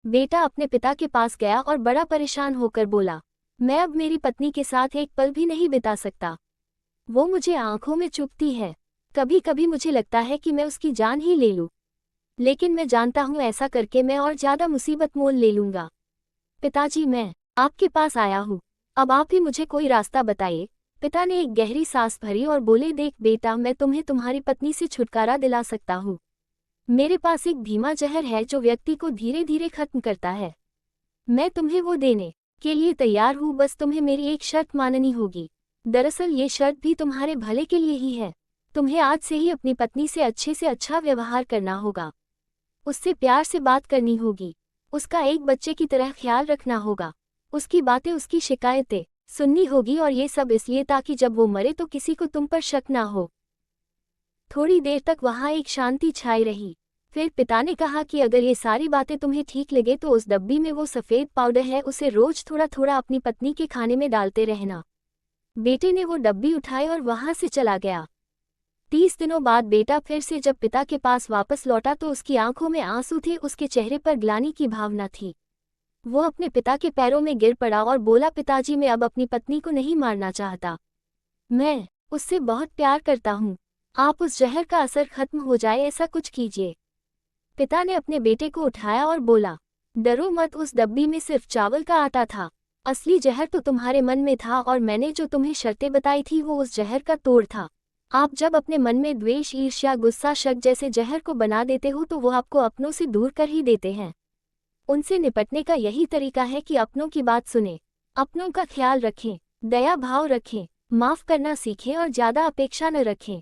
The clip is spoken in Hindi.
बेटा अपने पिता के पास गया और बड़ा परेशान होकर बोला, मैं अब मेरी पत्नी के साथ एक पल भी नहीं बिता सकता। वो मुझे आंखों में चुभती है। कभी कभी मुझे लगता है कि मैं उसकी जान ही ले लूं, लेकिन मैं जानता हूं ऐसा करके मैं और ज्यादा मुसीबत मोल ले लूंगा। पिताजी, मैं आपके पास आया हूं, अब आप ही मुझे कोई रास्ता बताइए। पिता ने एक गहरी सांस भरी और बोले, देख बेटा, मैं तुम्हें तुम्हारी पत्नी से छुटकारा दिला सकता हूँ। मेरे पास एक धीमा जहर है जो व्यक्ति को धीरे धीरे खत्म करता है। मैं तुम्हें वो देने के लिए तैयार हूँ, बस तुम्हें मेरी एक शर्त माननी होगी। दरअसल ये शर्त भी तुम्हारे भले के लिए ही है। तुम्हें आज से ही अपनी पत्नी से अच्छा व्यवहार करना होगा, उससे प्यार से बात करनी होगी, उसका एक बच्चे की तरह ख्याल रखना होगा, उसकी बातें, उसकी शिकायतें सुननी होगी, और ये सब इसलिए ताकि जब वो मरे तो किसी को तुम पर शक ना हो। थोड़ी देर तक वहाँ एक शांति छाई रही। फिर पिता ने कहा कि अगर ये सारी बातें तुम्हें ठीक लगे तो उस डब्बी में वो सफ़ेद पाउडर है, उसे रोज थोड़ा थोड़ा अपनी पत्नी के खाने में डालते रहना। बेटे ने वो डब्बी उठाई और वहाँ से चला गया। 30 दिनों बाद बेटा फिर से जब पिता के पास वापस लौटा तो उसकी आंखों में आंसू थे, उसके चेहरे पर ग्लानि की भावना थी। वो अपने पिता के पैरों में गिर पड़ा और बोला, पिताजी, मैं अब अपनी पत्नी को नहीं मारना चाहता। मैं उससे बहुत प्यार करता हूँ। आप उस जहर का असर खत्म हो जाए ऐसा कुछ कीजिए। पिता ने अपने बेटे को उठाया और बोला, डरो मत, उस डब्बी में सिर्फ चावल का आटा था। असली जहर तो तुम्हारे मन में था, और मैंने जो तुम्हें शर्तें बताई थी वो उस जहर का तोड़ था। आप जब अपने मन में द्वेष, ईर्ष्या, गुस्सा, शक जैसे जहर को बना देते हो तो वो आपको अपनों से दूर कर ही देते हैं। उनसे निपटने का यही तरीका है कि अपनों की बात सुनें, अपनों का ख्याल रखें, दया भाव रखें, माफ करना सीखें और ज्यादा अपेक्षा न रखें।